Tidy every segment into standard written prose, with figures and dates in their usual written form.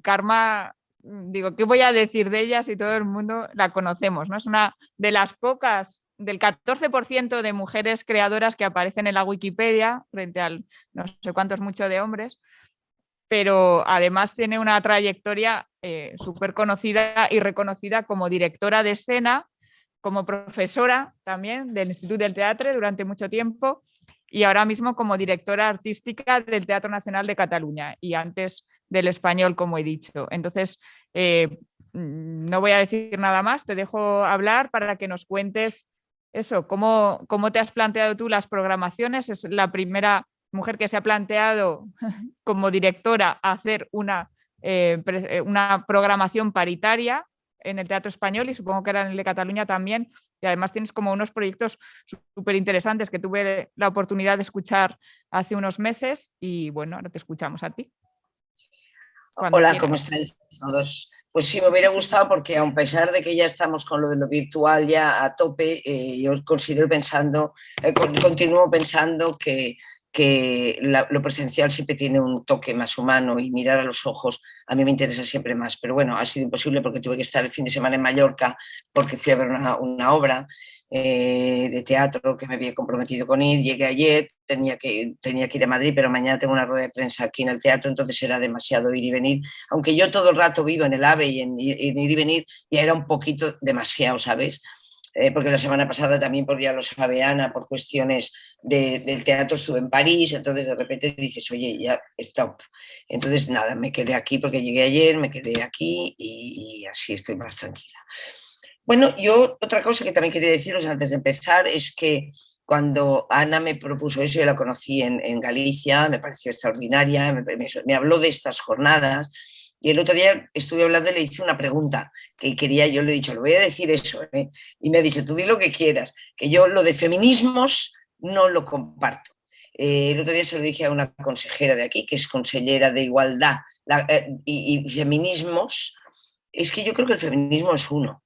Karma, digo, ¿qué voy a decir de ella si todo el mundo la conocemos, ¿no? Es una de las pocas, del 14% de mujeres creadoras que aparecen en la Wikipedia, frente al no sé cuánto es mucho de hombres, pero además tiene una trayectoria súper conocida y reconocida como directora de escena, como profesora también del Institut del Teatre durante mucho tiempo y ahora mismo como directora artística del Teatro Nacional de Cataluña y antes del Español, como he dicho. Entonces, no voy a decir nada más, te dejo hablar para que nos cuentes eso, cómo te has planteado tú las programaciones. Es la primera mujer que se ha planteado como directora hacer una programación paritaria en el Teatro Español y supongo que era en el de Cataluña también. Y además tienes como unos proyectos súper interesantes que tuve la oportunidad de escuchar hace unos meses y bueno, ahora te escuchamos a ti. Cuando Hola, ¿cómo quieras. estáis todos? Pues sí, me hubiera gustado porque a pesar de que ya estamos con lo de lo virtual ya a tope, yo continúo pensando que lo presencial siempre tiene un toque más humano y mirar a los ojos a mí me interesa siempre más. Pero bueno, ha sido imposible porque tuve que estar el fin de semana en Mallorca porque fui a ver una obra de teatro que me había comprometido con ir. Llegué ayer, tenía que ir a Madrid, pero mañana tengo una rueda de prensa aquí en el teatro, entonces era demasiado ir y venir. Aunque yo todo el rato vivo en el AVE y en ir y venir, ya era un poquito demasiado, ¿sabes? Porque la semana pasada también, por ya lo sabe Ana, por cuestiones del teatro estuve en París, entonces de repente dices, oye, ya, stop. Entonces nada, me quedé aquí porque llegué ayer, me quedé aquí y así estoy más tranquila. Bueno, yo otra cosa que también quería deciros antes de empezar es que cuando Ana me propuso eso, yo la conocí en Galicia, me pareció extraordinaria, me habló de estas jornadas y el otro día estuve hablando y le hice una pregunta que quería, yo le he dicho, le voy a decir eso, ¿eh? Y me ha dicho, tú di lo que quieras, que yo lo de feminismos no lo comparto. El otro día se lo dije a una consejera de aquí, que es consellera de Igualdad y feminismos, es que yo creo que el feminismo es uno.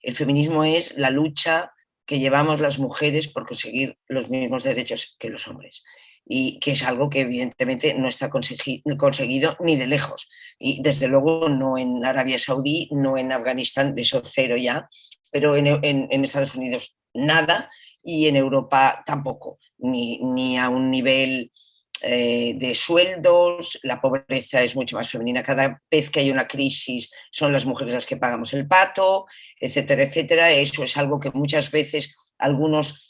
El feminismo es la lucha que llevamos las mujeres por conseguir los mismos derechos que los hombres y que es algo que evidentemente no está conseguido ni de lejos y desde luego no en Arabia Saudí, no en Afganistán, de eso cero ya, pero en Estados Unidos nada y en Europa tampoco, ni a un nivel de sueldos, la pobreza es mucho más femenina. Cada vez que hay una crisis son las mujeres las que pagamos el pato, etcétera, etcétera. Eso es algo que muchas veces algunos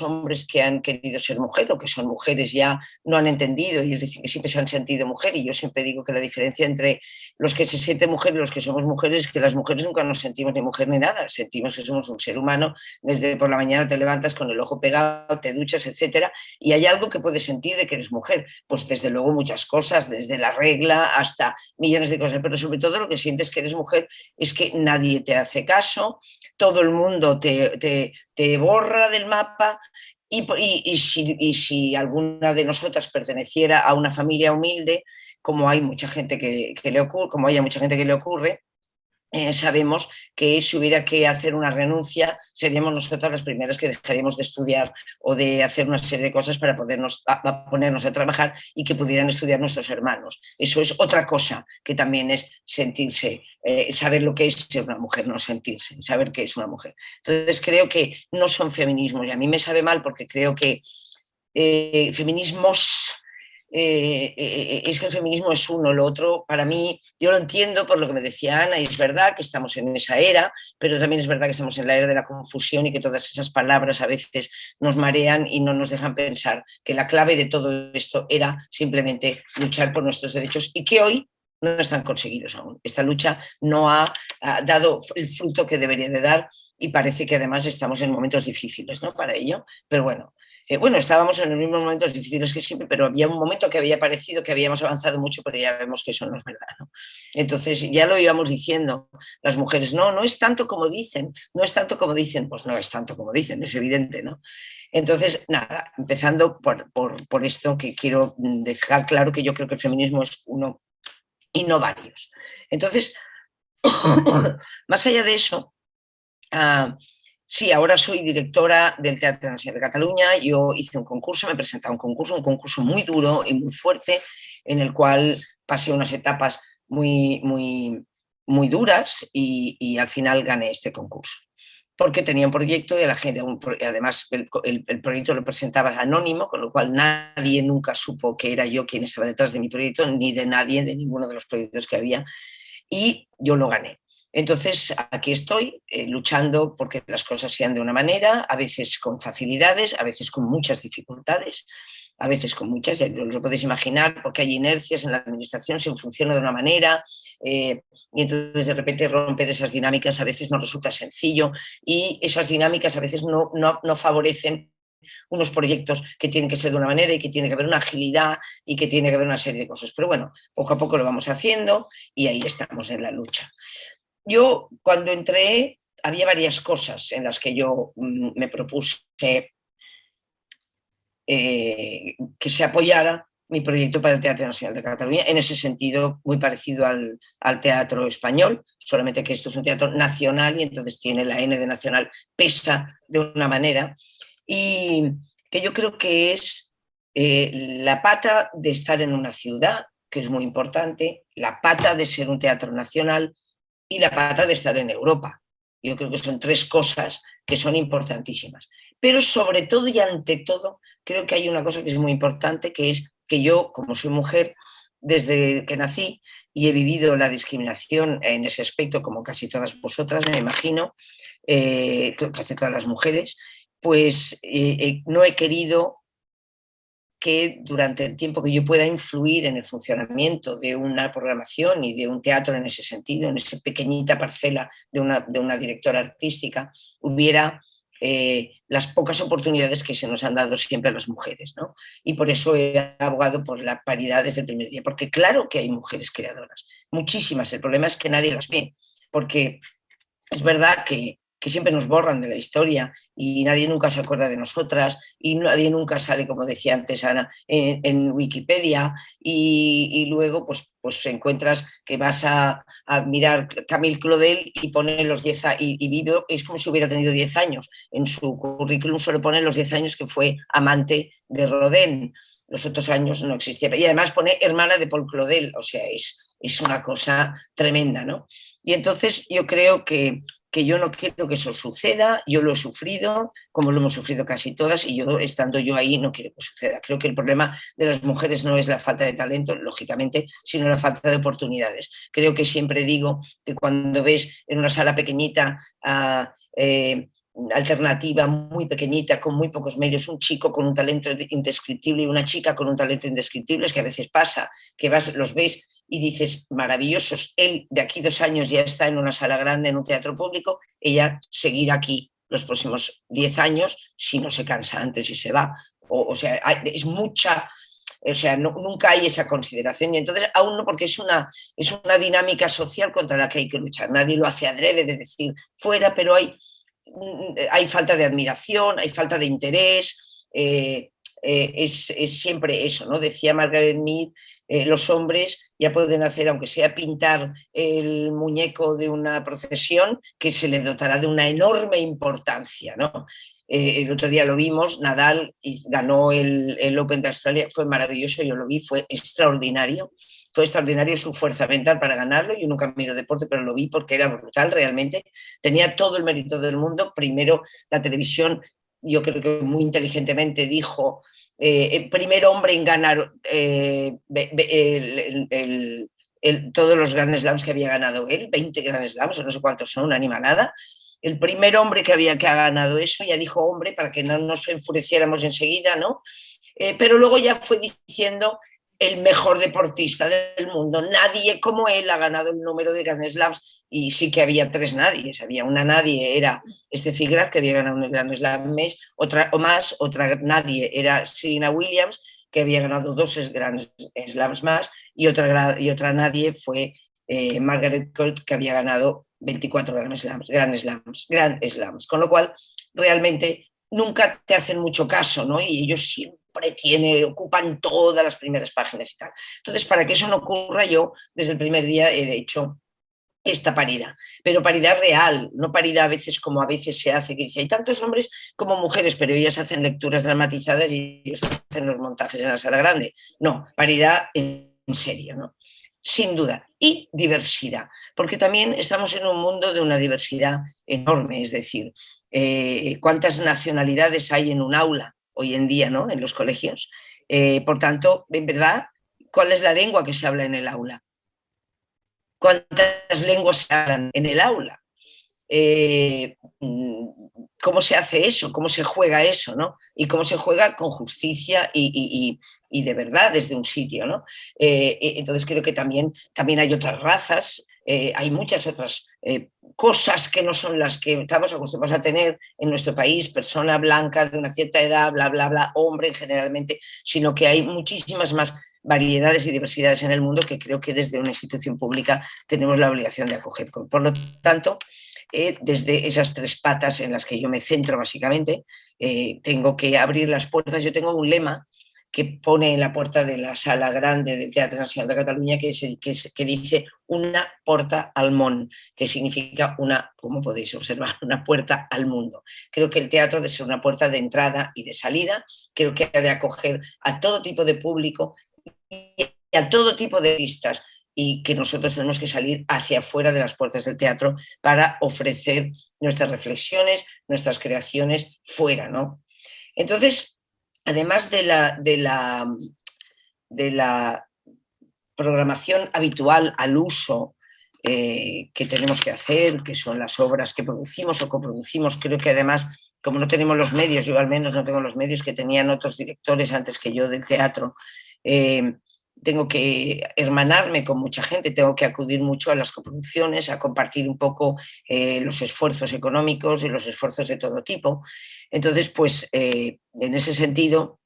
hombres que han querido ser mujer o que son mujeres ya no han entendido y dicen que siempre se han sentido mujer y yo siempre digo que la diferencia entre los que se sienten mujer y los que somos mujeres es que las mujeres nunca nos sentimos ni mujer ni nada, sentimos que somos un ser humano, desde por la mañana te levantas con el ojo pegado, te duchas, etcétera, y hay algo que puedes sentir de que eres mujer, pues desde luego muchas cosas, desde la regla hasta millones de cosas, pero sobre todo lo que sientes que eres mujer es que nadie te hace caso, todo el mundo te borra del mapa y si alguna de nosotras perteneciera a una familia humilde, como hay mucha gente que le ocurre, como hay a mucha gente que le ocurre, sabemos que si hubiera que hacer una renuncia, seríamos nosotras las primeras que dejaríamos de estudiar o de hacer una serie de cosas para ponernos a trabajar y que pudieran estudiar nuestros hermanos. Eso es otra cosa que también es sentirse, saber lo que es ser una mujer, no sentirse, saber qué es una mujer. Entonces creo que no son feminismos y a mí me sabe mal porque creo que feminismos... es que el feminismo es uno, lo otro para mí, yo lo entiendo por lo que me decía Ana y es verdad que estamos en esa era, pero también es verdad que estamos en la era de la confusión y que todas esas palabras a veces nos marean y no nos dejan pensar que la clave de todo esto era simplemente luchar por nuestros derechos y que hoy no están conseguidos aún. Esta lucha no ha dado el fruto que debería de dar y parece que además estamos en momentos difíciles, ¿no? Para ello, pero bueno. Bueno, estábamos en los mismos momentos difíciles que siempre, pero había un momento que había parecido que habíamos avanzado mucho, pero ya vemos que eso no es verdad, ¿no? Entonces ya lo íbamos diciendo, las mujeres, no es tanto como dicen, no es tanto como dicen, pues no es tanto como dicen, es evidente, ¿no? Entonces, nada, empezando por esto que quiero dejar claro que yo creo que el feminismo es uno y no varios. Entonces, más allá de eso, sí, ahora soy directora del Teatro Nacional de Cataluña. Yo hice un concurso, me presenté a un concurso muy duro y muy fuerte, en el cual pasé unas etapas muy duras y al final gané este concurso. Porque tenía un proyecto y la gente, además el proyecto lo presentabas anónimo, con lo cual nadie nunca supo que era yo quien estaba detrás de mi proyecto, ni de nadie, de ninguno de los proyectos que había, y yo lo gané. Entonces, aquí estoy luchando porque las cosas sean de una manera, a veces con facilidades, a veces con muchas dificultades, a veces con muchas, ya lo podéis imaginar, porque hay inercias en la administración, se funciona de una manera y entonces de repente romper esas dinámicas a veces no resulta sencillo y esas dinámicas a veces no favorecen unos proyectos que tienen que ser de una manera y que tiene que haber una agilidad y que tiene que haber una serie de cosas. Pero bueno, poco a poco lo vamos haciendo y ahí estamos en la lucha. Yo cuando entré había varias cosas en las que yo me propuse que se apoyara mi proyecto para el Teatro Nacional de Cataluña, en ese sentido muy parecido al teatro español, solamente que esto es un teatro nacional y entonces tiene la N de nacional, pesa de una manera, y que yo creo que es la pata de estar en una ciudad, que es muy importante, la pata de ser un teatro nacional y la pata de estar en Europa. Yo creo que son tres cosas que son importantísimas. Pero sobre todo y ante todo, creo que hay una cosa que es muy importante, que es que yo, como soy mujer, desde que nací y he vivido la discriminación en ese aspecto, como casi todas vosotras, me imagino, casi todas las mujeres, pues no he querido que durante el tiempo que yo pueda influir en el funcionamiento de una programación y de un teatro en ese sentido, en esa pequeñita parcela de una directora artística, hubiera las pocas oportunidades que se nos han dado siempre a las mujeres, ¿no? Y por eso he abogado por la paridad desde el primer día, porque claro que hay mujeres creadoras, muchísimas, el problema es que nadie las ve, porque es verdad que siempre nos borran de la historia y nadie nunca se acuerda de nosotras y nadie nunca sale, como decía antes Ana, en Wikipedia y luego pues encuentras que vas a mirar Camille Claudel y pone los 10 y vive, es como si hubiera tenido 10 años. En su currículum solo pone los 10 años que fue amante de Rodin. Los otros años no existía. Y además pone hermana de Paul Claudel, o sea, es una cosa tremenda, ¿no? Y entonces yo creo que yo no quiero que eso suceda, yo lo he sufrido, como lo hemos sufrido casi todas, y yo, estando yo ahí, no quiero que suceda. Creo que el problema de las mujeres no es la falta de talento, lógicamente, sino la falta de oportunidades. Creo que siempre digo que cuando ves en una sala pequeñita alternativa, muy pequeñita, con muy pocos medios, un chico con un talento indescriptible y una chica con un talento indescriptible, es que a veces pasa, que los ves y dices, maravillosos, él de aquí 2 años ya está en una sala grande, en un teatro público, ella seguirá aquí los próximos 10 años si no se cansa antes y se va. O sea, es mucha, o sea, nunca hay esa consideración y entonces aún no, porque es una dinámica social contra la que hay que luchar. Nadie lo hace adrede de decir fuera, pero hay falta de admiración, hay falta de interés, es siempre eso, ¿no? Decía Margaret Mead, los hombres ya pueden hacer, aunque sea pintar el muñeco de una procesión, que se le dotará de una enorme importancia, ¿no? El otro día lo vimos, Nadal ganó el Open de Australia, fue maravilloso, yo lo vi, fue extraordinario su fuerza mental para ganarlo. Yo nunca miro deporte, pero lo vi porque era brutal realmente. Tenía todo el mérito del mundo. Primero, la televisión, yo creo que muy inteligentemente dijo, el primer hombre en ganar todos los Grand Slams que había ganado él, 20 Grand Slams, o no sé cuántos son, una animalada. El primer hombre que ha ganado eso, ya dijo hombre, para que no nos enfureciéramos enseguida, ¿no? Pero luego ya fue diciendo el mejor deportista del mundo. Nadie como él ha ganado el número de Grand Slams y sí que había 3 nadies. Había una nadie, era Steffi Graf, que había ganado un Grand Slam otra nadie era Serena Williams, que había ganado 2 Grand Slams más, y otra nadie fue Margaret Court, que había ganado 24 Grand Slams. Con lo cual, realmente nunca te hacen mucho caso, ¿no? Y ellos siempre ocupan todas las primeras páginas y tal. Entonces, para que eso no ocurra, yo desde el primer día he hecho esta paridad, pero paridad real, no paridad a veces como a veces se hace, que dice, hay tantos hombres como mujeres, pero ellas hacen lecturas dramatizadas y ellos hacen los montajes en la sala grande. No, paridad en serio, ¿no? Sin duda. Y diversidad, porque también estamos en un mundo de una diversidad enorme, es decir, cuántas nacionalidades hay en un aula hoy en día, ¿no? En los colegios. Por tanto, en verdad, ¿cuál es la lengua que se habla en el aula? ¿Cuántas lenguas se hablan en el aula? ¿Cómo se hace eso? ¿Cómo se juega eso? ¿No? Y cómo se juega con justicia y de verdad desde un sitio, ¿no? Entonces creo que también hay otras razas, hay muchas otras cosas que no son las que estamos acostumbrados a tener en nuestro país, persona blanca de una cierta edad, bla, bla, bla, hombre generalmente, sino que hay muchísimas más variedades y diversidades en el mundo que creo que desde una institución pública tenemos la obligación de acoger. Por lo tanto, desde esas tres patas en las que yo me centro básicamente, tengo que abrir las puertas. Yo tengo un lema que pone en la puerta de la sala grande del Teatro Nacional de Cataluña que dice una porta al món, que significa una, como podéis observar, una puerta al mundo. Creo que el teatro debe ser una puerta de entrada y de salida, creo que ha de acoger a todo tipo de público y a todo tipo de artistas, y que nosotros tenemos que salir hacia afuera de las puertas del teatro para ofrecer nuestras reflexiones, nuestras creaciones fuera, ¿no? Entonces, además de la programación habitual al uso que tenemos que hacer, que son las obras que producimos o coproducimos, creo que además, como no tenemos los medios, yo al menos no tengo los medios que tenían otros directores antes que yo del teatro, tengo que hermanarme con mucha gente, tengo que acudir mucho a las coproducciones, a compartir un poco los esfuerzos económicos y los esfuerzos de todo tipo. Entonces, pues en ese sentido,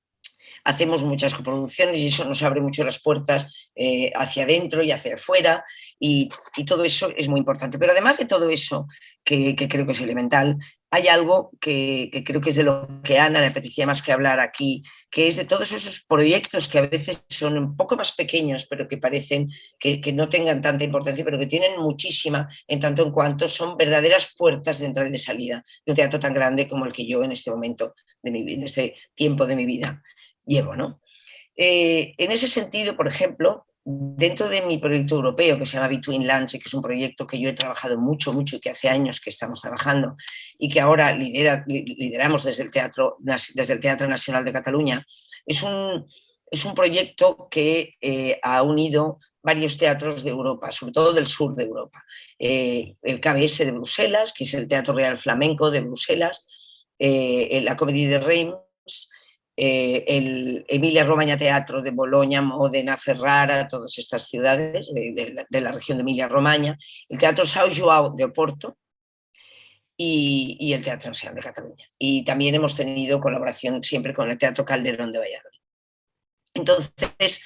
hacemos muchas coproducciones y eso nos abre mucho las puertas hacia adentro y hacia afuera, y todo eso es muy importante. Pero además de todo eso, que creo que es elemental, hay algo que creo que es de lo que a Ana le apetecía más que hablar aquí, que es de todos esos proyectos que a veces son un poco más pequeños, pero que parecen que no tengan tanta importancia, pero que tienen muchísima, en tanto en cuanto son verdaderas puertas de entrada y de salida de un teatro tan grande como el que yo en este momento, en este tiempo de mi vida, llevo, ¿no? En ese sentido, por ejemplo, dentro de mi proyecto europeo que se llama Between Lands, que es un proyecto que yo he trabajado mucho y que hace años que estamos trabajando y que ahora lideramos desde el Teatro Nacional de Cataluña, es un proyecto que ha unido varios teatros de Europa, sobre todo del sur de Europa. El KBS de Bruselas, que es el Teatro Real Flamenco de Bruselas, la Comédie de Reims, el Emilia-Romagna Teatro de Boloña, Módena, Ferrara, todas estas ciudades de la región de Emilia-Romagna, el Teatro São João de Oporto y el Teatro Nacional de Cataluña. Y también hemos tenido colaboración siempre con el Teatro Calderón de Valladolid. Entonces,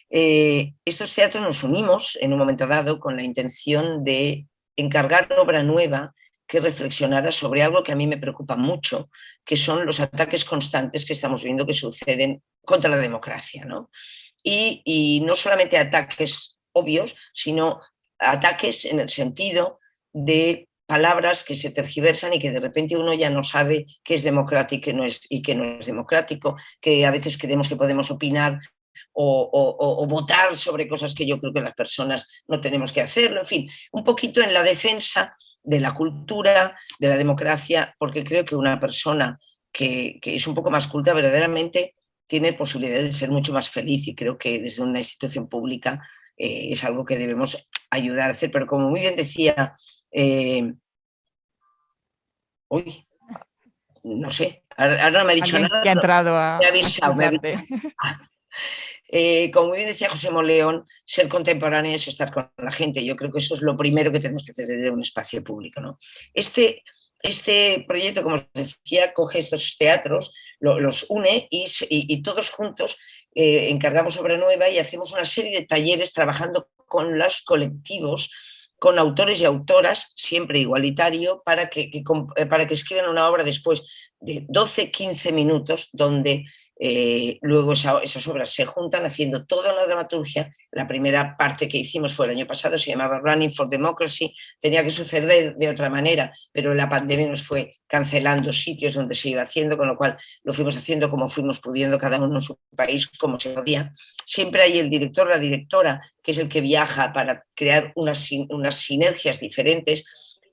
estos teatros nos unimos en un momento dado con la intención de encargar obra nueva que reflexionara sobre algo que a mí me preocupa mucho, que son los ataques constantes que estamos viendo que suceden contra la democracia, ¿no? Y no solamente ataques obvios, sino ataques en el sentido de palabras que se tergiversan y que de repente uno ya no sabe qué es democrático y qué no es democrático, que a veces creemos que podemos opinar o votar sobre cosas que yo creo que las personas no tenemos que hacerlo, en fin, un poquito en la defensa de la cultura, de la democracia, porque creo que una persona que es un poco más culta verdaderamente tiene posibilidad de ser mucho más feliz, y creo que desde una institución pública es algo que debemos ayudar a hacer. Pero como muy bien decía, no sé, ahora no me ha dicho nada. Que ha entrado a escucharte. Como bien decía José Moleón, ser contemporáneo es estar con la gente. Yo creo que eso es lo primero que tenemos que hacer desde un espacio público, ¿no? Este proyecto, como os decía, coge estos teatros, los une y todos juntos encargamos obra nueva y hacemos una serie de talleres trabajando con los colectivos, con autores y autoras, siempre igualitario, para que escriban una obra después de 12-15 minutos donde luego esas obras se juntan haciendo toda una dramaturgia. La primera parte que hicimos fue el año pasado, se llamaba Running for Democracy, tenía que suceder de otra manera, pero la pandemia nos fue cancelando sitios donde se iba haciendo, con lo cual lo fuimos haciendo como fuimos pudiendo, cada uno en su país, como se podía. Siempre hay el director, la directora, que es el que viaja para crear unas sinergias diferentes,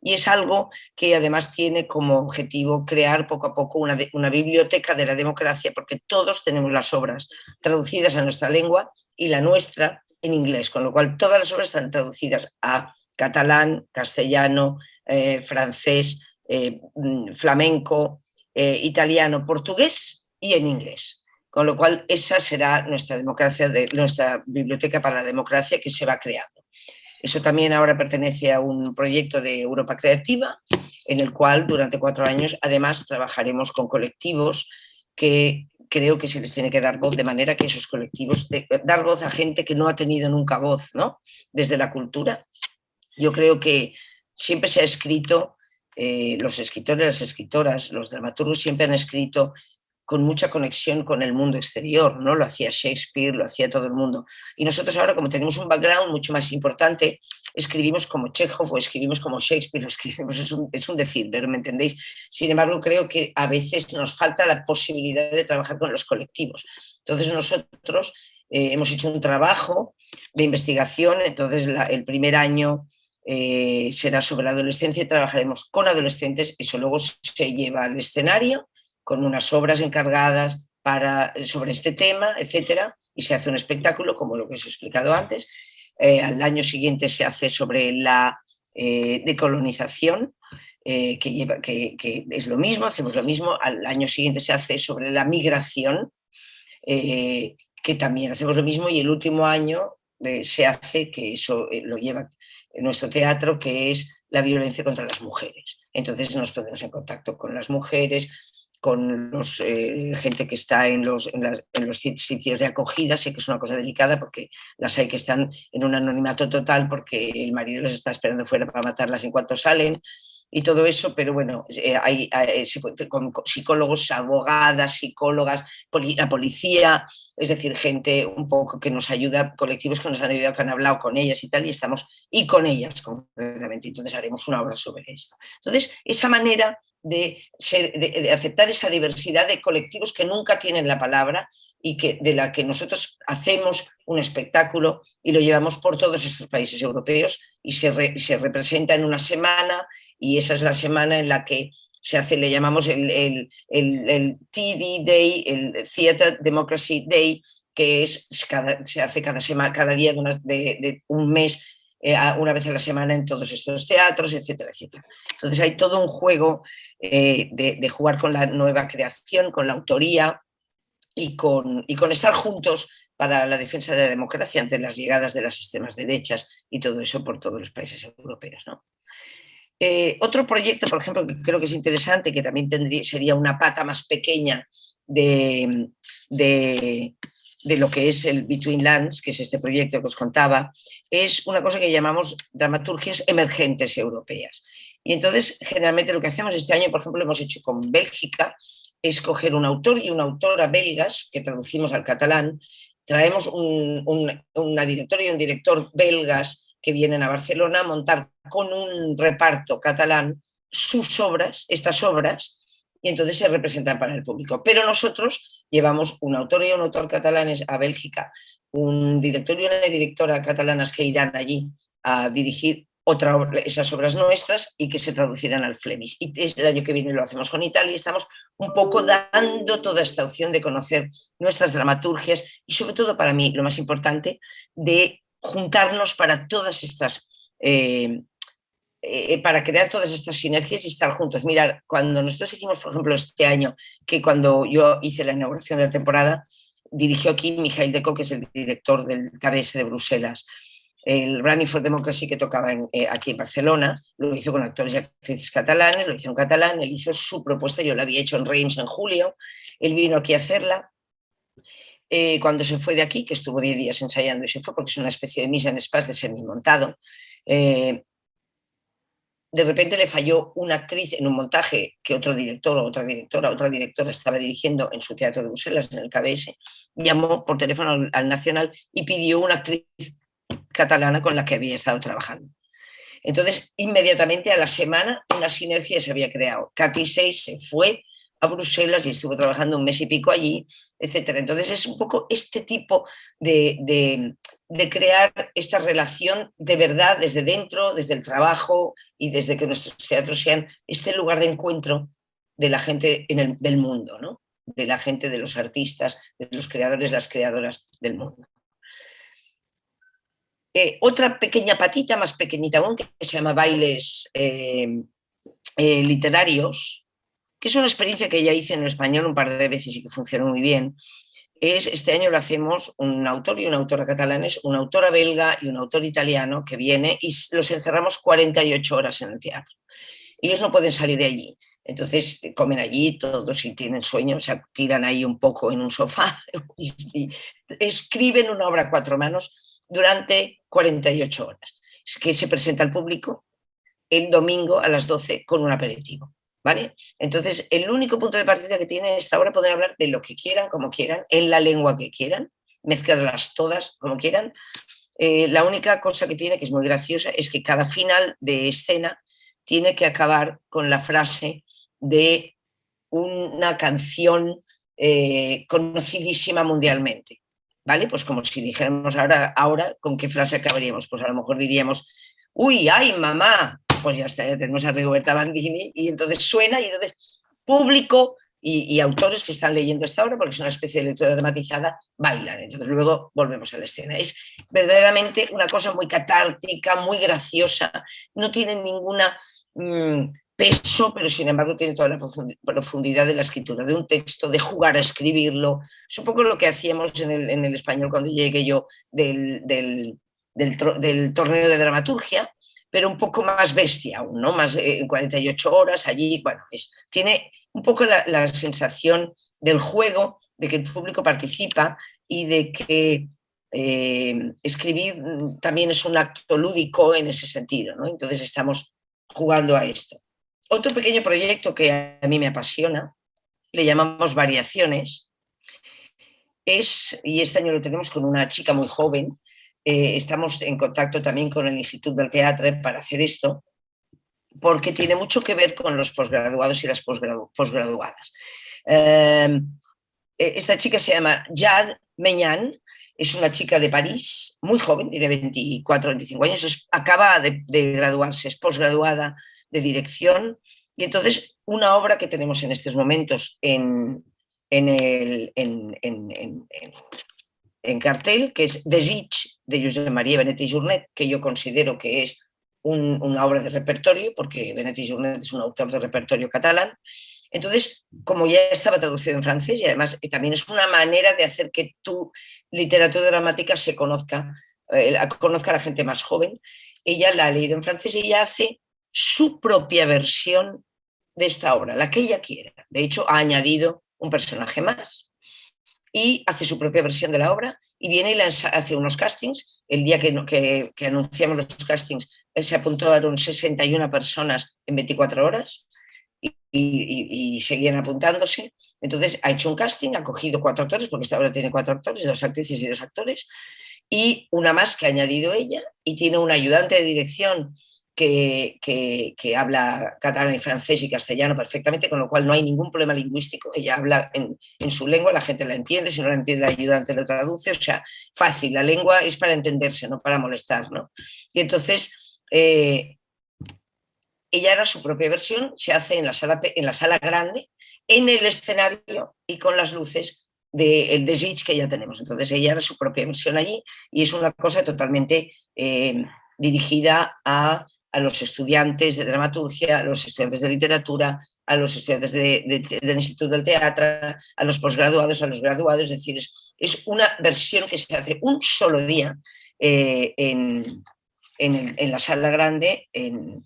y es algo que además tiene como objetivo crear poco a poco una biblioteca de la democracia, porque todos tenemos las obras traducidas a nuestra lengua y la nuestra en inglés, con lo cual todas las obras están traducidas a catalán, castellano, francés, flamenco, italiano, portugués y en inglés. Con lo cual esa será nuestra nuestra biblioteca para la democracia que se va creando. Eso también ahora pertenece a un proyecto de Europa Creativa, en el cual durante 4 años además trabajaremos con colectivos que creo que se les tiene que dar voz, de manera que esos colectivos, dar voz a gente que no ha tenido nunca voz, ¿no? Desde la cultura. Yo creo que siempre se ha escrito, los escritores, las escritoras, los dramaturgos siempre han escrito con mucha conexión con el mundo exterior, ¿no? Lo hacía Shakespeare, lo hacía todo el mundo. Y nosotros ahora, como tenemos un background mucho más importante, escribimos como Chekhov o escribimos como Shakespeare, lo escribimos, es un decir, pero ¿me entendéis? Sin embargo, creo que a veces nos falta la posibilidad de trabajar con los colectivos. Entonces nosotros hemos hecho un trabajo de investigación, entonces el primer año será sobre la adolescencia y trabajaremos con adolescentes, eso luego se lleva al escenario con unas obras encargadas sobre este tema, etcétera, y se hace un espectáculo, como lo que os he explicado antes. Al año siguiente se hace sobre la decolonización, que es lo mismo, hacemos lo mismo. Al año siguiente se hace sobre la migración, que también hacemos lo mismo, y el último año se hace, que eso lo lleva en nuestro teatro, que es la violencia contra las mujeres. Entonces nos ponemos en contacto con las mujeres, con gente que está en los sitios de acogida. Sé que es una cosa delicada porque las hay que están en un anonimato total porque el marido les está esperando fuera para matarlas en cuanto salen y todo eso, pero bueno, con psicólogos, abogadas, psicólogas, la policía, es decir, gente un poco que nos ayuda, colectivos que nos han ayudado, que han hablado con ellas y tal, y con ellas concretamente. Entonces haremos una obra sobre esto. Entonces, esa manera de aceptar esa diversidad de colectivos que nunca tienen la palabra y de la que nosotros hacemos un espectáculo y lo llevamos por todos estos países europeos y se representa en una semana, y esa es la semana en la que se hace, le llamamos el TD Day, el Theatre Democracy Day, que se hace cada día de un mes, una vez a la semana en todos estos teatros, etcétera, etcétera. Entonces hay todo un juego de jugar con la nueva creación, con la autoría y con estar juntos para la defensa de la democracia ante las llegadas de las extremas derechas y todo eso por todos los países europeos, ¿no? Otro proyecto, por ejemplo, que creo que es interesante, que también sería una pata más pequeña de lo que es el Between Lands, que es este proyecto que os contaba, es una cosa que llamamos dramaturgias emergentes europeas. Y entonces, generalmente lo que hacemos este año, por ejemplo, lo hemos hecho con Bélgica, es coger un autor y una autora belgas, que traducimos al catalán, traemos una directora y un director belgas que vienen a Barcelona a montar con un reparto catalán estas obras, y entonces se representan para el público. Pero nosotros llevamos un autor y un autor catalanes a Bélgica, un director y una directora catalanas que irán allí a dirigir esas obras nuestras y que se traducirán al Flemish. Y el año que viene lo hacemos con Italia, y estamos un poco dando toda esta opción de conocer nuestras dramaturgias y, sobre todo para mí, lo más importante, de juntarnos para todas estas, para crear todas estas sinergias y estar juntos. Mirad, cuando nosotros hicimos, por ejemplo, este año, que cuando yo hice la inauguración de la temporada, dirigió aquí Mijail Decó, que es el director del KBS de Bruselas, el Running for Democracy que tocaba aquí en Barcelona, lo hizo con actores y actrices catalanes, lo hizo en catalán, él hizo su propuesta, yo la había hecho en Reims en julio, él vino aquí a hacerla. Cuando se fue de aquí, que estuvo 10 días ensayando y se fue, porque es una especie de mise en espace de semi-montado, de repente le falló una actriz en un montaje que otro director o otra directora estaba dirigiendo en su teatro de Bruselas, en el KBS, llamó por teléfono al Nacional y pidió una actriz catalana con la que había estado trabajando. Entonces, inmediatamente a la semana, una sinergia se había creado. Katy Seis se fue a Bruselas y estuvo trabajando un mes y pico allí, etcétera. Entonces, es un poco este tipo de crear esta relación de verdad desde dentro, desde el trabajo y desde que nuestros teatros sean este lugar de encuentro de la gente del mundo, ¿no? De la gente, de los artistas, de los creadores, las creadoras del mundo. Otra pequeña patita, más pequeñita aún, que se llama Bailes Literarios, que es una experiencia que ya hice en español un par de veces y que funcionó muy bien. Este año lo hacemos un autor y una autora catalanes, una autora belga y un autor italiano que viene y los encerramos 48 horas en el teatro. Ellos no pueden salir de allí, entonces comen allí todos y tienen sueño, se tiran ahí un poco en un sofá y escriben una obra a 4 manos durante 48 horas, que se presenta al público el domingo a las 12 con un aperitivo. ¿Vale? Entonces, el único punto de partida que tiene esta obra, poder hablar de lo que quieran, como quieran, en la lengua que quieran, mezclarlas todas como quieran. La única cosa que tiene, que es muy graciosa, es que cada final de escena tiene que acabar con la frase de una canción conocidísima mundialmente. ¿Vale? Pues como si dijéramos ahora, ¿con qué frase acabaríamos? Pues a lo mejor diríamos, uy, ay, mamá, pues ya está, ya tenemos a Rigoberta Bandini y entonces suena y entonces público y autores que están leyendo esta obra, porque es una especie de lectura dramatizada, bailan. Entonces luego volvemos a la escena. Es verdaderamente una cosa muy catártica, muy graciosa, no tiene ninguna peso, pero sin embargo tiene toda la profundidad de la escritura de un texto, de jugar a escribirlo. Es un poco lo que hacíamos en el español cuando llegué yo del torneo de dramaturgia, pero un poco más bestia aún, ¿no? Más 48 horas allí, bueno, tiene un poco la sensación del juego, de que el público participa y de que escribir también es un acto lúdico en ese sentido, ¿no? Entonces estamos jugando a esto. Otro pequeño proyecto que a mí me apasiona, le llamamos Variaciones, y este año lo tenemos con una chica muy joven. Estamos en contacto también con el Instituto del Teatro para hacer esto, porque tiene mucho que ver con los posgraduados y las posgraduadas. Esta chica se llama Jade Meñán, es una chica de París, muy joven, tiene 24 o 25 años, acaba de graduarse, es posgraduada de dirección, y entonces una obra que tenemos en estos momentos en cartel, que es Desig, de Josep Maria Benet i Jornet, que yo considero que es una obra de repertorio, porque Benet i Jornet es un autor de repertorio catalán. Entonces, como ya estaba traducido en francés, y además también es una manera de hacer que tu literatura dramática se conozca a la gente más joven. Ella la ha leído en francés y ella hace su propia versión de esta obra, la que ella quiera. De hecho, ha añadido un personaje más y hace su propia versión de la obra y viene y hace unos castings. El día que anunciamos los castings, se apuntaron 61 personas en 24 horas y seguían apuntándose. Entonces ha hecho un casting, ha cogido 4 actores, porque esta obra tiene 4 actores, 2 actrices y 2 actores, y una más que ha añadido ella, y tiene un ayudante de dirección que habla catalán y francés y castellano perfectamente, con lo cual no hay ningún problema lingüístico. Ella habla en su lengua, la gente la entiende, si no la entiende el ayudante lo traduce, o sea, fácil, la lengua es para entenderse, no para molestar, ¿no? Y entonces ella era su propia versión, se hace en la sala grande, en el escenario y con las luces del Desig que ya tenemos. Entonces ella era su propia versión allí y es una cosa totalmente dirigida a los estudiantes de dramaturgia, a los estudiantes de literatura, a los estudiantes del Instituto del Teatro, a los posgraduados, a los graduados. Es decir, es una versión que se hace un solo día en la sala grande en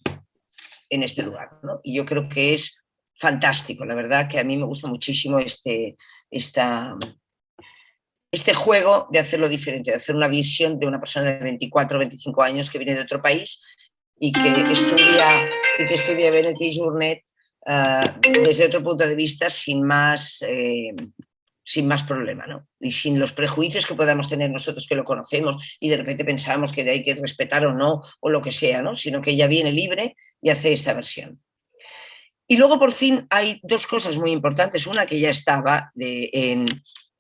este lugar, ¿no? Y yo creo que es fantástico, la verdad que a mí me gusta muchísimo este juego de hacerlo diferente, de hacer una visión de una persona de 24 o 25 años que viene de otro país y que estudia Bennett y Journet desde otro punto de vista sin más problema, ¿no? Y sin los prejuicios que podamos tener nosotros que lo conocemos y de repente pensamos que hay que respetar o no, o lo que sea, ¿no? Sino que ella viene libre y hace esta versión. Y luego, por fin, hay dos cosas muy importantes. Una que ya estaba en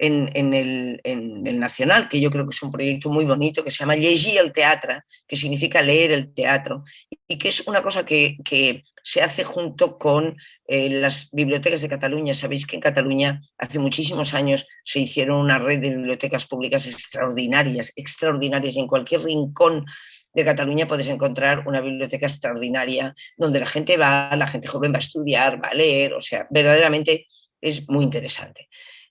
el Nacional, que yo creo que es un proyecto muy bonito, que se llama Llegir el Teatre, que significa leer el teatro, y que es una cosa que se hace junto con las bibliotecas de Cataluña. Sabéis que en Cataluña hace muchísimos años se hicieron una red de bibliotecas públicas extraordinarias, extraordinarias, y en cualquier rincón de Cataluña puedes encontrar una biblioteca extraordinaria donde la gente joven va a estudiar, va a leer, o sea, verdaderamente es muy interesante.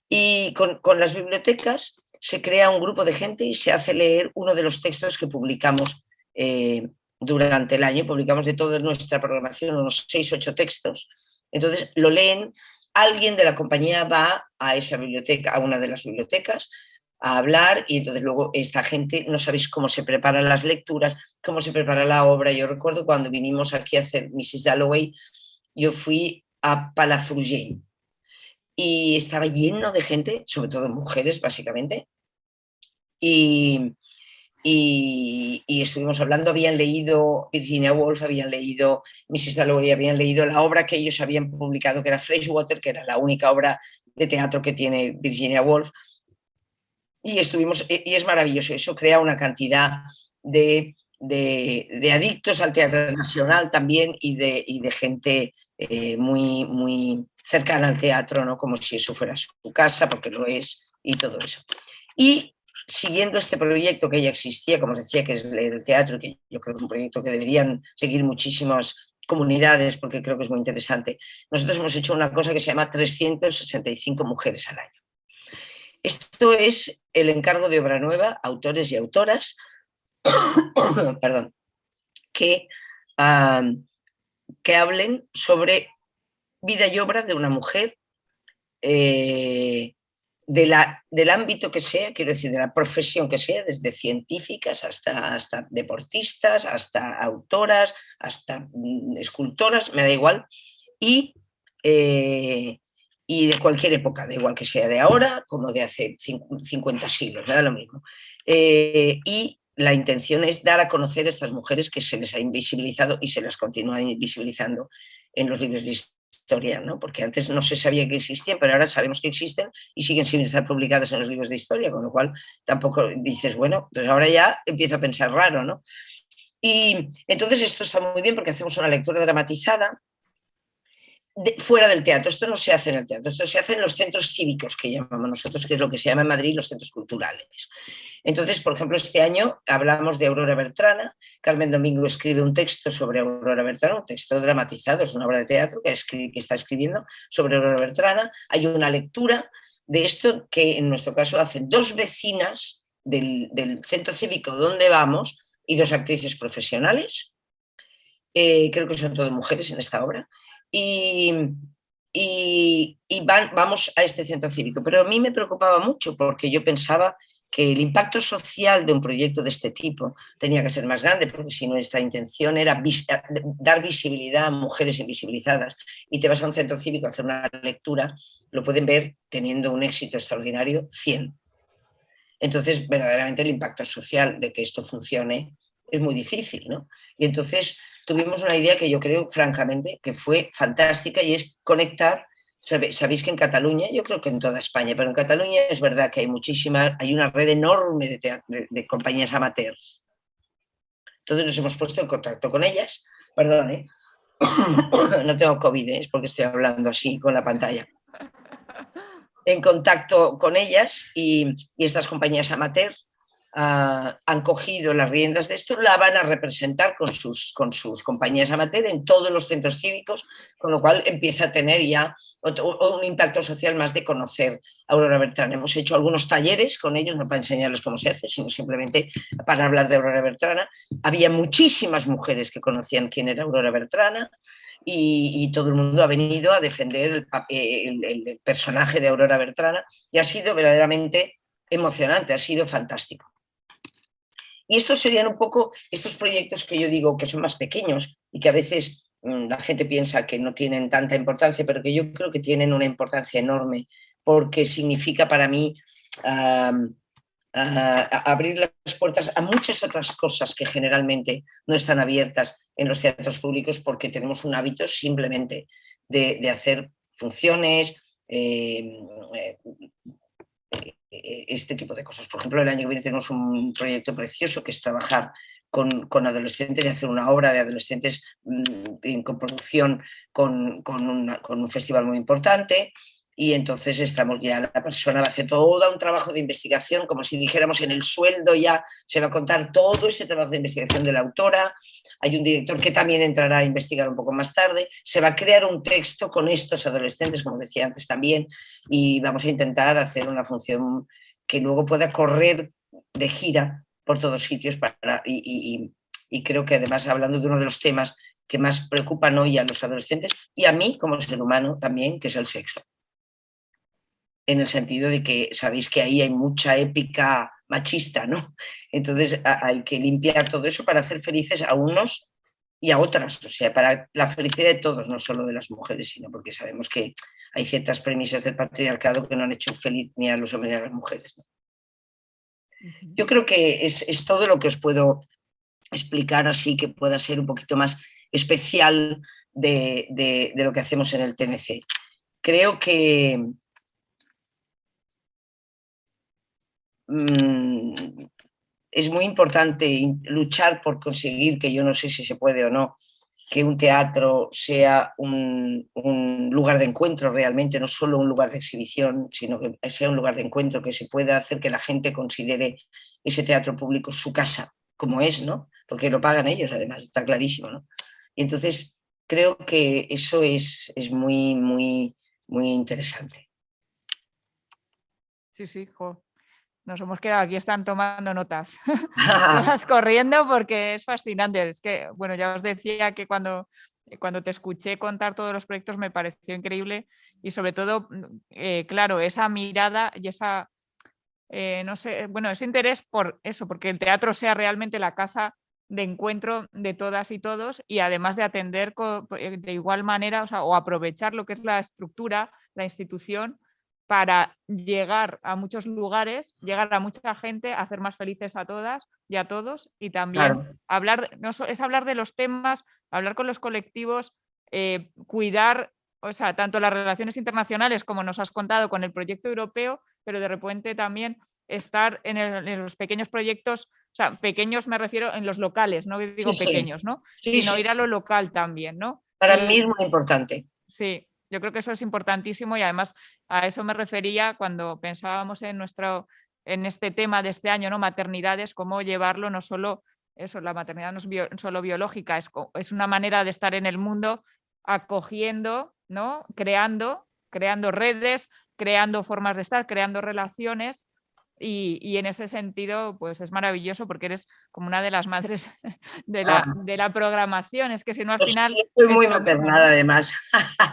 Y con las bibliotecas se crea un grupo de gente y se hace leer uno de los textos que publicamos durante el año. Publicamos de toda nuestra programación unos 6 o 8 textos. Entonces lo leen, alguien de la compañía va a esa biblioteca, a una de las bibliotecas, a hablar, y entonces luego esta gente, no sabéis cómo se preparan las lecturas, cómo se prepara la obra. Yo recuerdo cuando vinimos aquí a hacer Mrs. Dalloway, yo fui a Palafrugell y estaba lleno de gente, sobre todo mujeres básicamente, y estuvimos hablando. Habían leído Virginia Woolf, habían leído Mrs. Dalloway, habían leído la obra que ellos habían publicado, que era Freshwater, que era la única obra de teatro que tiene Virginia Woolf. Y es maravilloso, eso crea una cantidad de adictos al teatro nacional también, y de gente muy, muy cercana al teatro, ¿no? Como si eso fuera su casa, porque lo es, y todo eso. Y siguiendo este proyecto que ya existía, como os decía, que es el teatro, que yo creo que es un proyecto que deberían seguir muchísimas comunidades, porque creo que es muy interesante, nosotros hemos hecho una cosa que se llama 365 mujeres al año. Esto es el encargo de obra nueva, autores y autoras, perdón, que hablen sobre vida y obra de una mujer, del ámbito que sea, quiero decir, de la profesión que sea, desde científicas hasta deportistas, hasta autoras, hasta escultoras, me da igual, y de cualquier época, da igual que sea de ahora como de hace 50 siglos, me da lo mismo. Y la intención es dar a conocer a estas mujeres que se les ha invisibilizado y se las continúa invisibilizando en los libros de historia, ¿no? Porque antes no se sabía que existían, pero ahora sabemos que existen y siguen sin estar publicadas en los libros de historia, con lo cual tampoco dices, bueno, pues ahora ya empiezo a pensar raro, ¿no? Y entonces esto está muy bien porque hacemos una lectura dramatizada fuera del teatro. Esto no se hace en el teatro, esto se hace en los centros cívicos, que llamamos nosotros, que es lo que se llama en Madrid los centros culturales. Entonces, por ejemplo, este año hablamos de Aurora Bertrana. Carmen Domingo escribe un texto sobre Aurora Bertrana, un texto dramatizado, es una obra de teatro que está escribiendo sobre Aurora Bertrana. Hay una lectura de esto que en nuestro caso hacen 2 vecinas del centro cívico donde vamos y 2 actrices profesionales. Creo que son todas mujeres en esta obra. Vamos a este centro cívico. Pero a mí me preocupaba mucho porque yo pensaba que el impacto social de un proyecto de este tipo tenía que ser más grande, porque si nuestra intención era dar visibilidad a mujeres invisibilizadas y te vas a un centro cívico a hacer una lectura, lo pueden ver teniendo un éxito extraordinario 100. Entonces, verdaderamente el impacto social de que esto funcione es muy difícil, ¿no? Y entonces tuvimos una idea que yo creo, francamente, que fue fantástica, y es conectar. Sabéis que en Cataluña, yo creo que en toda España, pero en Cataluña es verdad que hay una red enorme de compañías amateurs. Entonces nos hemos puesto en contacto con ellas. Perdón, no tengo COVID, es porque estoy hablando así con la pantalla. En contacto con ellas, y estas compañías amateur han cogido las riendas de esto, la van a representar con sus compañías amateur en todos los centros cívicos, con lo cual empieza a tener ya un impacto social más de conocer a Aurora Bertrana. Hemos hecho algunos talleres con ellos, no para enseñarles cómo se hace, sino simplemente para hablar de Aurora Bertrana. Había muchísimas mujeres que conocían quién era Aurora Bertrana, y todo el mundo ha venido a defender el personaje de Aurora Bertrana, y ha sido verdaderamente emocionante, ha sido fantástico. Y estos serían un poco estos proyectos que yo digo que son más pequeños y que a veces la gente piensa que no tienen tanta importancia, pero que yo creo que tienen una importancia enorme, porque significa para mí abrir las puertas a muchas otras cosas que generalmente no están abiertas en los teatros públicos, porque tenemos un hábito simplemente de hacer funciones, este tipo de cosas. Por ejemplo, el año que viene tenemos un proyecto precioso que es trabajar con adolescentes y hacer una obra de adolescentes en coproducción con un festival muy importante. Y entonces estamos ya, la persona va a hacer todo un trabajo de investigación, como si dijéramos en el sueldo ya se va a contar todo ese trabajo de investigación de la autora. Hay un director que también entrará a investigar un poco más tarde. Se va a crear un texto con estos adolescentes, como decía antes también, y vamos a intentar hacer una función que luego pueda correr de gira por todos sitios. Y creo que además, hablando de uno de los temas que más preocupan hoy a los adolescentes y a mí como ser humano también, que es el sexo. En el sentido de que sabéis que ahí hay mucha épica machista, ¿no? Entonces hay que limpiar todo eso para hacer felices a unos y a otras, o sea, para la felicidad de todos, no solo de las mujeres, sino porque sabemos que hay ciertas premisas del patriarcado que no han hecho feliz ni a los hombres ni a las mujeres, ¿no? Yo creo que es todo lo que os puedo explicar, así que pueda ser un poquito más especial de lo que hacemos en el TNC. Creo que es muy importante luchar por conseguir, que yo no sé si se puede o no, que un teatro sea un lugar de encuentro realmente, no solo un lugar de exhibición, sino que sea un lugar de encuentro, que se pueda hacer que la gente considere ese teatro público su casa, como es, ¿no? Porque lo pagan ellos, además, está clarísimo, ¿no? Y entonces creo que eso es muy, muy, muy interesante. Sí, sí, jo. Nos hemos quedado aquí, están tomando notas, todas corriendo porque es fascinante. Es que, bueno, ya os decía que cuando te escuché contar todos los proyectos me pareció increíble y sobre todo, claro, esa mirada y esa, no sé, bueno, ese interés por eso, porque el teatro sea realmente la casa de encuentro de todas y todos y además de atender de igual manera, o sea, o aprovechar lo que es la estructura, la institución para llegar a muchos lugares, llegar a mucha gente, hacer más felices a todas y a todos y también Claro. hablar, es hablar de los temas, hablar con los colectivos, cuidar, o sea, tanto las relaciones internacionales como nos has contado con el proyecto europeo, pero de repente también estar en los pequeños proyectos, o sea, pequeños me refiero en los locales, no digo Sí, sí, pequeños, ¿no? sí, Sino sí. ir a lo local también, ¿no? Para mí Y es muy importante. sí, yo creo que eso es importantísimo y además a eso me refería cuando pensábamos en este tema de este año, ¿no? Maternidades, cómo llevarlo no solo eso, la maternidad no es solo biológica, es una manera de estar en el mundo acogiendo, ¿no? Creando redes, creando formas de estar, creando relaciones y en ese sentido, pues es maravilloso porque eres como una de las madres Ah, de la programación. Es que si no al pues sí, final yo soy es muy lo mismo, maternal ¿no? además.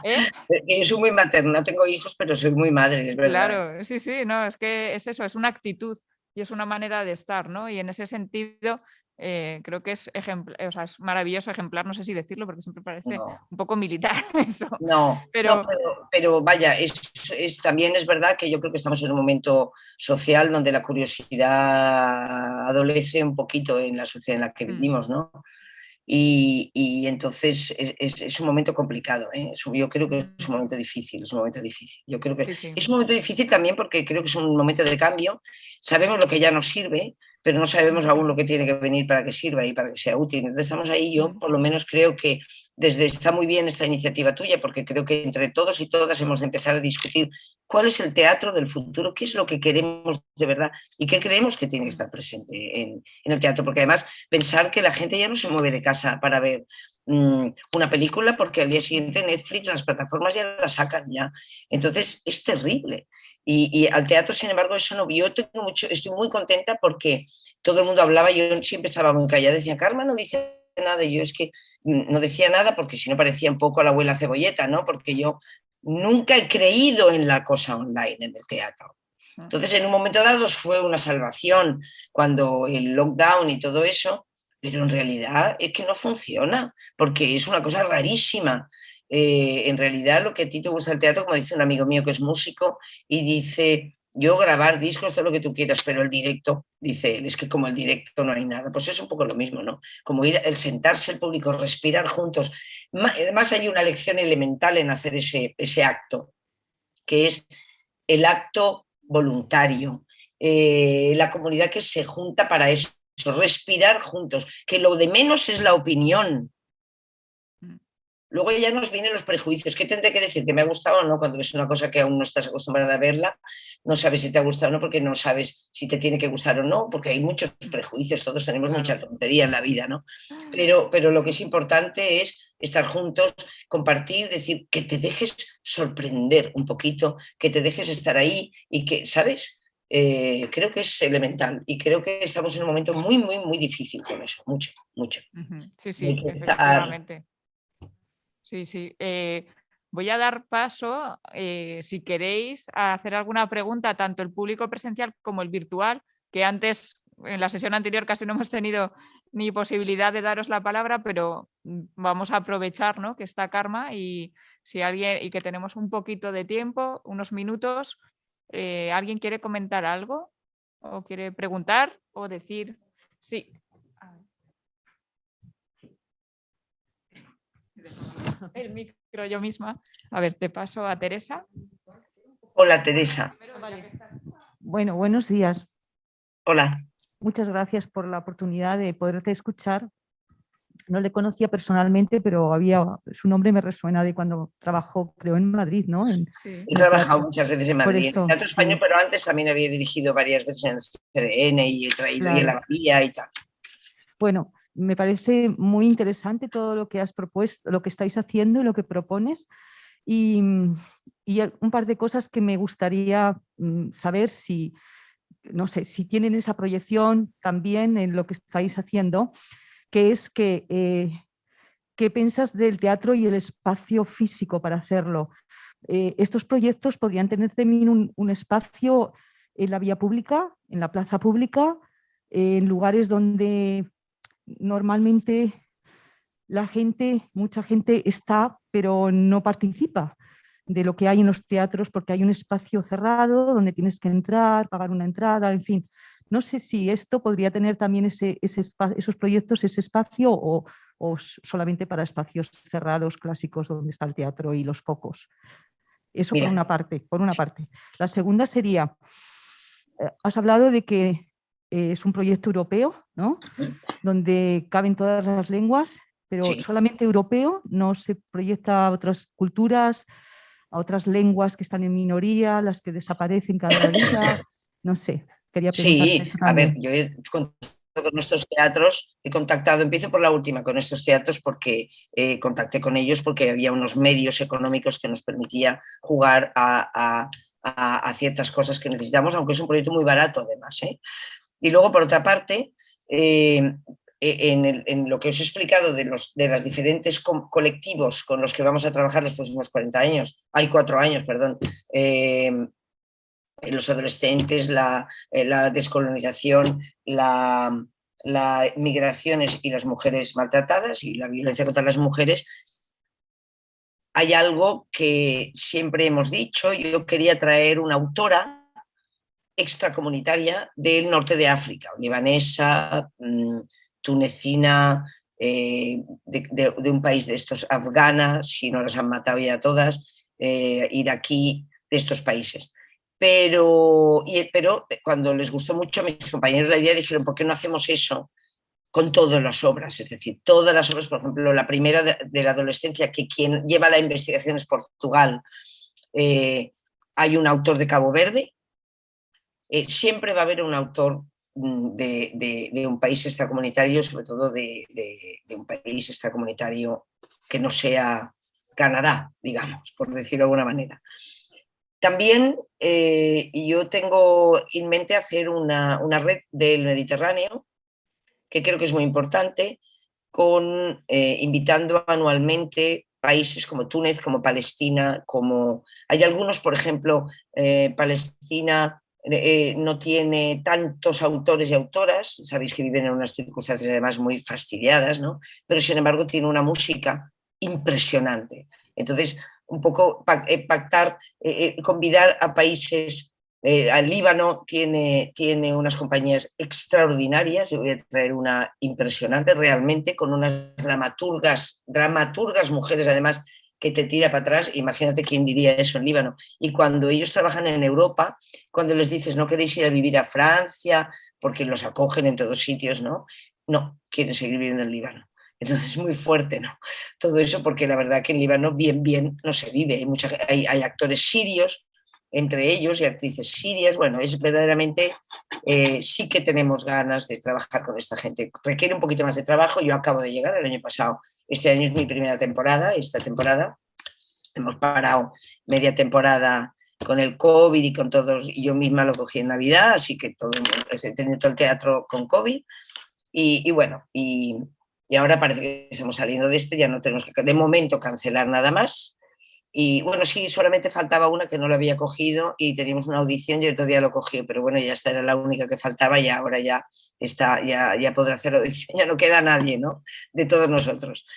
¿Eh? Yo soy muy materna, no tengo hijos, pero soy muy madre, es verdad. Claro, sí, sí, no, es que es eso, es una actitud y es una manera de estar, ¿no? Y en ese sentido creo que es o sea, es maravilloso, ejemplar, no sé si decirlo porque siempre parece No, un poco militar eso, no, pero pero vaya, también es verdad que yo creo que estamos en un momento social donde la curiosidad adolece un poquito en la sociedad en la que vivimos, ¿no? Y entonces es un momento complicado, ¿eh? Yo creo que es un momento difícil, es un momento difícil. Yo creo que sí, sí, es un momento difícil también porque creo que es un momento de cambio. Sabemos lo que ya nos sirve, pero no sabemos aún lo que tiene que venir para que sirva y para que sea útil. Entonces estamos ahí, yo por lo menos creo que está muy bien esta iniciativa tuya, porque creo que entre todos y todas hemos de empezar a discutir cuál es el teatro del futuro, qué es lo que queremos de verdad y qué creemos que tiene que estar presente en el teatro, porque además pensar que la gente ya no se mueve de casa para ver una película porque al día siguiente Netflix, las plataformas ya la sacan ya. Entonces es terrible. Y al teatro, sin embargo, eso no. Yo estoy muy contenta porque todo el mundo hablaba, yo siempre estaba muy callada, decía, Karma no dice nada, y yo es que no decía nada porque si no parecía un poco a la abuela cebolleta, ¿no? Porque yo nunca he creído en la cosa online, en el teatro. Entonces, en un momento dado fue una salvación cuando el lockdown y todo eso, pero en realidad es que no funciona, porque es una cosa rarísima. En realidad, lo que a ti te gusta el teatro, como dice un amigo mío que es músico, y dice, yo grabar discos, todo lo que tú quieras, pero el directo, dice él, es que como el directo no hay nada. Pues es un poco lo mismo, ¿no? Como ir, el sentarse, el público, respirar juntos. Además, hay una lección elemental en hacer ese acto, que es el acto voluntario, la comunidad que se junta para eso, respirar juntos, que lo de menos es la opinión. Luego ya nos vienen los prejuicios. ¿Qué tendré que decir? ¿Que me ha gustado o no? Cuando ves una cosa que aún no estás acostumbrada a verla, no sabes si te ha gustado o no, porque no sabes si te tiene que gustar o no, porque hay muchos prejuicios, todos tenemos mucha tontería en la vida, ¿no? Pero lo que es importante es estar juntos, compartir, decir, que te dejes sorprender un poquito, que te dejes estar ahí y que, ¿sabes? Creo que es elemental y creo que estamos en un momento muy, muy, muy difícil con eso, mucho, mucho. Sí, Hay sí, que efectivamente. Sí, sí. Voy a dar paso, si queréis, a hacer alguna pregunta, tanto el público presencial como el virtual, que antes, en la sesión anterior, casi no hemos tenido ni posibilidad de daros la palabra, pero vamos a aprovechar, ¿no?, que está Karma y si alguien, y que tenemos un poquito de tiempo, unos minutos, ¿alguien quiere comentar algo? ¿O quiere preguntar o decir? Sí. El micro yo misma. A ver, te paso a Teresa. Hola, Teresa. Bueno, buenos días. Hola. Muchas gracias por la oportunidad de poderte escuchar. No le conocía personalmente, pero su nombre me resuena de cuando trabajó, creo, en Madrid, ¿no? He trabajado muchas veces en Madrid, eso, en Teatro Español, sí. pero antes también había dirigido varias veces en el CDN y he traído y en la Claro. Bahía y tal. Bueno, me parece muy interesante todo lo que has propuesto, lo que estáis haciendo y lo que propones. Y un par de cosas que me gustaría saber si, no sé, si tienen esa proyección también en lo que estáis haciendo, que es ¿qué piensas del teatro y el espacio físico para hacerlo? Estos proyectos podrían tener también un espacio en la vía pública, en la plaza pública, en lugares donde normalmente mucha gente está, pero no participa de lo que hay en los teatros porque hay un espacio cerrado donde tienes que entrar, pagar una entrada, en fin. No sé si esto podría tener también esos proyectos, ese espacio o solamente para espacios cerrados clásicos donde está el teatro y los focos. Eso Mira. por una parte. La segunda sería, has hablado de que es un proyecto europeo, ¿no?, donde caben todas las lenguas, pero Sí. solamente europeo, no se proyecta a otras culturas, a otras lenguas que están en minoría, las que desaparecen cada día, no sé, quería preguntarte Sí, eso a ver, también. yo he contactado con nuestros teatros, empiezo por la última, con estos teatros, porque contacté con ellos porque había unos medios económicos que nos permitía jugar a ciertas cosas que necesitamos, aunque es un proyecto muy barato además, ¿eh? Y luego, por otra parte, en lo que os he explicado de los diferentes colectivos con los que vamos a trabajar los próximos 4 años, perdón, los adolescentes, la descolonización, las migraciones y las mujeres maltratadas y la violencia contra las mujeres, hay algo que siempre hemos dicho. Yo quería traer una autora extracomunitaria del norte de África, libanesa, tunecina, de un país de estos, afgana, si no las han matado ya todas, iraquí, de estos países. Pero cuando les gustó mucho a mis compañeros la idea, dijeron, ¿por qué no hacemos eso con todas las obras? Es decir, todas las obras, por ejemplo, la primera de la adolescencia, que quien lleva la investigación es Portugal. Hay un autor de Cabo Verde. Siempre va a haber un autor de un país extracomunitario, sobre todo de un país extracomunitario que no sea Canadá, digamos, por decirlo de alguna manera. También yo tengo en mente hacer una red del Mediterráneo, que creo que es muy importante, invitando anualmente países como Túnez, como Palestina, hay algunos, por ejemplo, Palestina, no tiene tantos autores y autoras, sabéis que viven en unas circunstancias además muy fastidiadas, ¿no? Pero sin embargo tiene una música impresionante. Entonces, un poco pactar, convidar a países, al Líbano tiene unas compañías extraordinarias, yo voy a traer una impresionante realmente, con unas dramaturgas mujeres además, que te tira para atrás. Imagínate quién diría eso en Líbano. Y cuando ellos trabajan en Europa, cuando les dices no queréis ir a vivir a Francia porque los acogen en todos sitios, no, quieren seguir viviendo en Líbano. Entonces es muy fuerte, ¿no? Todo eso, porque la verdad que en Líbano bien no se vive. Hay actores sirios entre ellos y actrices sirias. Bueno, es verdaderamente, sí que tenemos ganas de trabajar con esta gente. Requiere un poquito más de trabajo. Yo acabo de llegar el año pasado. Este año es mi primera temporada. Esta temporada hemos parado media temporada con el COVID y con todos, y yo misma lo cogí en Navidad, así que he tenido todo el teatro con COVID. Y bueno, y ahora parece que estamos saliendo de esto, ya no tenemos que de momento cancelar nada más. Y bueno, sí, solamente faltaba una que no lo había cogido y teníamos una audición y otro día lo cogió, pero bueno, ya esta era la única que faltaba y ahora ya está, ya podrá hacer la audición, ya no queda nadie, ¿no? De todos nosotros.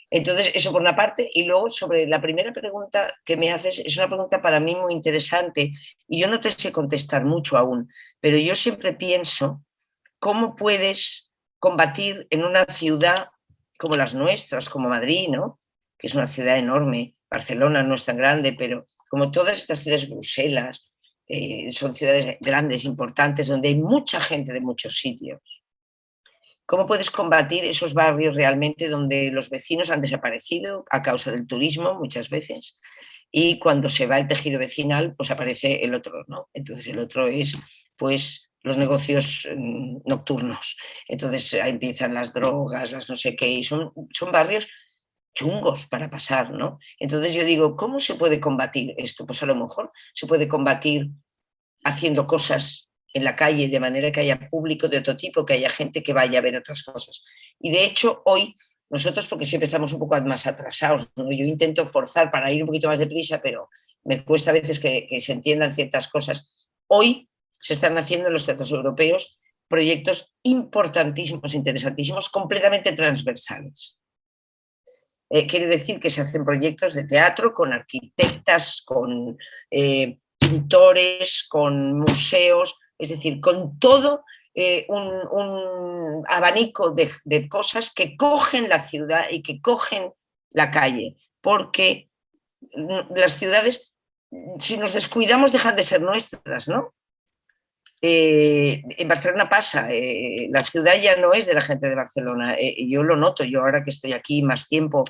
Entonces, eso por una parte. Y luego, sobre la primera pregunta que me haces, es una pregunta para mí muy interesante y yo no te sé contestar mucho aún, pero yo siempre pienso cómo puedes combatir en una ciudad como las nuestras, como Madrid, ¿no? Que es una ciudad enorme. Barcelona no es tan grande, pero como todas estas ciudades, Bruselas, son ciudades grandes, importantes, donde hay mucha gente de muchos sitios. ¿Cómo puedes combatir esos barrios realmente donde los vecinos han desaparecido a causa del turismo muchas veces? Y cuando se va el tejido vecinal, pues aparece el otro, ¿no? Entonces el otro es, pues, los negocios nocturnos. Entonces ahí empiezan las drogas, las no sé qué, y son barrios chungos para pasar, ¿no? Entonces yo digo, ¿cómo se puede combatir esto? Pues a lo mejor se puede combatir haciendo cosas en la calle de manera que haya público de otro tipo, que haya gente que vaya a ver otras cosas. Y de hecho hoy nosotros, porque siempre estamos un poco más atrasados, ¿no? Yo intento forzar para ir un poquito más deprisa, pero me cuesta a veces que se entiendan ciertas cosas. Hoy se están haciendo en los teatros europeos proyectos importantísimos, interesantísimos, completamente transversales. Quiere decir que se hacen proyectos de teatro con arquitectas, con pintores, con museos, es decir, con todo un abanico de cosas que cogen la ciudad y que cogen la calle, porque las ciudades, si nos descuidamos, dejan de ser nuestras, ¿no? En Barcelona pasa, la ciudad ya no es de la gente de Barcelona, yo lo noto, yo ahora que estoy aquí más tiempo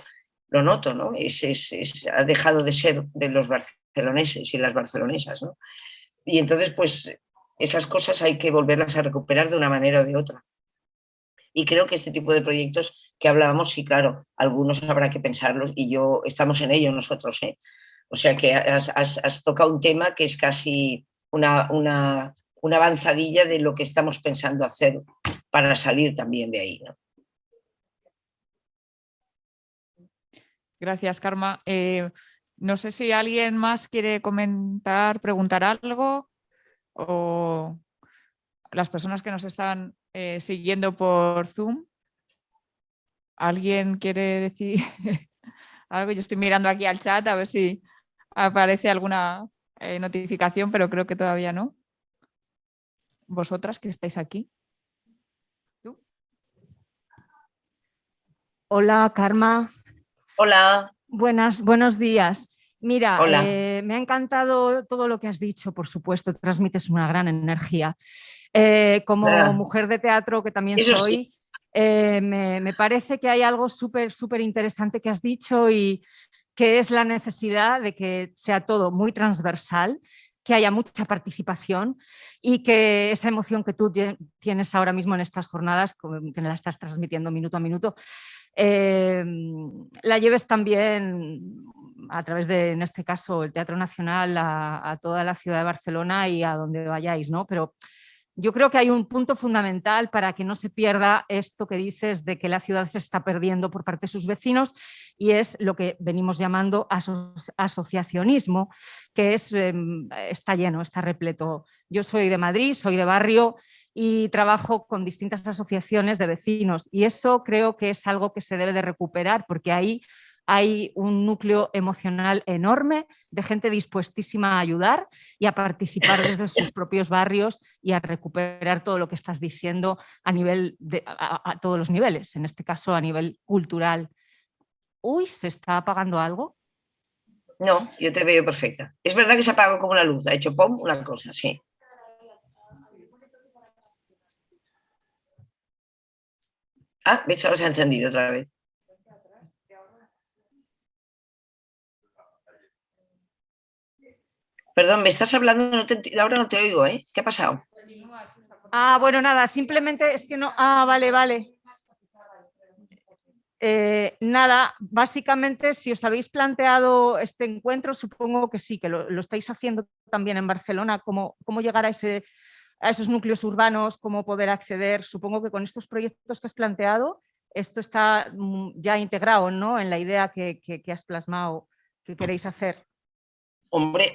lo noto, ¿no? Ha dejado de ser de los barceloneses y las barcelonesas, ¿no? Y entonces, pues, esas cosas hay que volverlas a recuperar de una manera o de otra. Y creo que este tipo de proyectos que hablábamos, sí, claro, algunos habrá que pensarlos y estamos en ello nosotros, ¿eh? O sea que has tocado un tema que es casi una avanzadilla de lo que estamos pensando hacer para salir también de ahí, ¿no? Gracias, Karma. No sé si alguien más quiere comentar, preguntar algo, o las personas que nos están siguiendo por Zoom. ¿Alguien quiere decir algo? Yo estoy mirando aquí al chat a ver si aparece alguna notificación, pero creo que todavía no. Vosotras que estáis aquí. ¿Tú? Hola, Karma. Hola. Buenos días. Mira, Hola. me ha encantado todo lo que has dicho, por supuesto, transmites una gran energía. Como mujer de teatro que también Eso soy, sí. Me parece que hay algo súper interesante que has dicho y que es la necesidad de que sea todo muy transversal, que haya mucha participación y que esa emoción que tú tienes ahora mismo en estas jornadas, que la estás transmitiendo minuto a minuto, la lleves también a través de, en este caso, el Teatro Nacional a toda la ciudad de Barcelona y a donde vayáis, ¿no? Pero yo creo que hay un punto fundamental para que no se pierda esto que dices de que la ciudad se está perdiendo por parte de sus vecinos, y es lo que venimos llamando asociacionismo, que está lleno, está repleto. Yo soy de Madrid, soy de barrio y trabajo con distintas asociaciones de vecinos, y eso creo que es algo que se debe de recuperar, porque ahí hay un núcleo emocional enorme de gente dispuestísima a ayudar y a participar desde sus propios barrios y a recuperar todo lo que estás diciendo a nivel a todos los niveles, en este caso a nivel cultural. Uy, ¿se está apagando algo? No, yo te veo perfecta. Es verdad que se apagó como una luz, ha hecho pom una cosa, sí. Ah, ¿ves? Ahora se ha encendido otra vez. Perdón, ¿me estás hablando? Ahora no te oigo, ¿eh? ¿Qué ha pasado? Ah, bueno, nada, simplemente es que no... Ah, vale, vale. Nada, básicamente si os habéis planteado este encuentro, supongo que sí, que lo estáis haciendo también en Barcelona, cómo llegar a esos núcleos urbanos, cómo poder acceder. Supongo que con estos proyectos que has planteado, esto está ya integrado, ¿no?, en la idea que has plasmado, que queréis hacer. Hombre,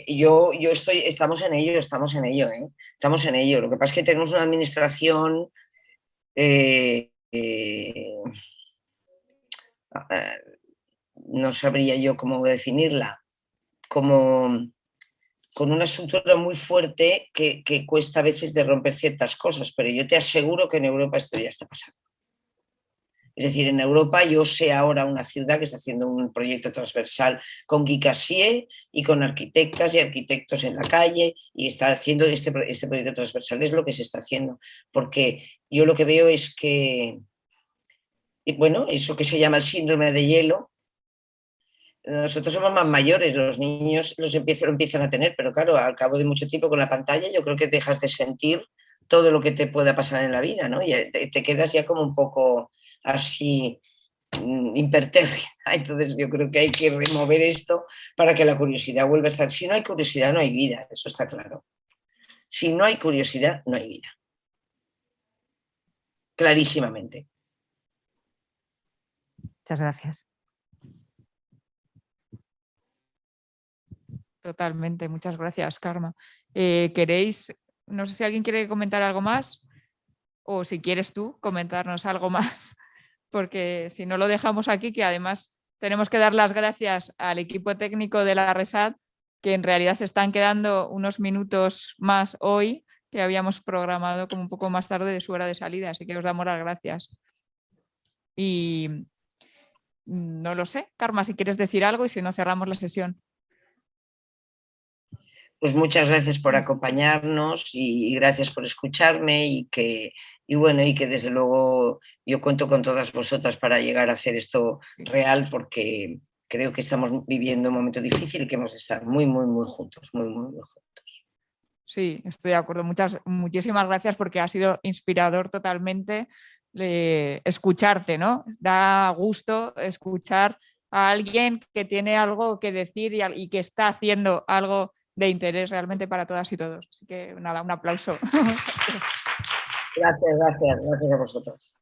estamos en ello, ¿eh? Estamos en ello. Lo que pasa es que tenemos una administración no sabría yo cómo definirla, como con una estructura muy fuerte que cuesta a veces de romper ciertas cosas, pero yo te aseguro que en Europa esto ya está pasando. Es decir, en Europa yo sé ahora una ciudad que está haciendo un proyecto transversal con Guy Cassier y con arquitectas y arquitectos en la calle, y está haciendo este proyecto transversal. Es lo que se está haciendo, porque yo lo que veo es que, bueno, eso que se llama el síndrome de hielo, nosotros somos más mayores, los niños lo empiezan a tener, pero claro, al cabo de mucho tiempo con la pantalla yo creo que dejas de sentir todo lo que te pueda pasar en la vida, ¿no? Y te quedas ya como un poco así impertérrita. Entonces yo creo que hay que remover esto para que la curiosidad vuelva a estar. Si no hay curiosidad no hay vida, eso está claro. Si no hay curiosidad no hay vida. Clarísimamente. Muchas gracias. Totalmente, muchas gracias, Karma. ¿Queréis, no sé si alguien quiere comentar algo más o si quieres tú comentarnos algo más? Porque si no lo dejamos aquí, que además tenemos que dar las gracias al equipo técnico de la RESAD, que en realidad se están quedando unos minutos más hoy que habíamos programado como un poco más tarde de su hora de salida, así que os damos las gracias. Y no lo sé, Karma, si quieres decir algo y si no cerramos la sesión. Pues muchas gracias por acompañarnos y gracias por escucharme y que desde luego yo cuento con todas vosotras para llegar a hacer esto real, porque creo que estamos viviendo un momento difícil y que hemos de estar muy, muy, muy juntos, muy, muy, muy juntos. Sí, estoy de acuerdo. Muchísimas gracias, porque ha sido inspirador totalmente escucharte, ¿no? Da gusto escuchar a alguien que tiene algo que decir y que está haciendo algo de interés realmente para todas y todos. Así que nada, un aplauso. Gracias a vosotros.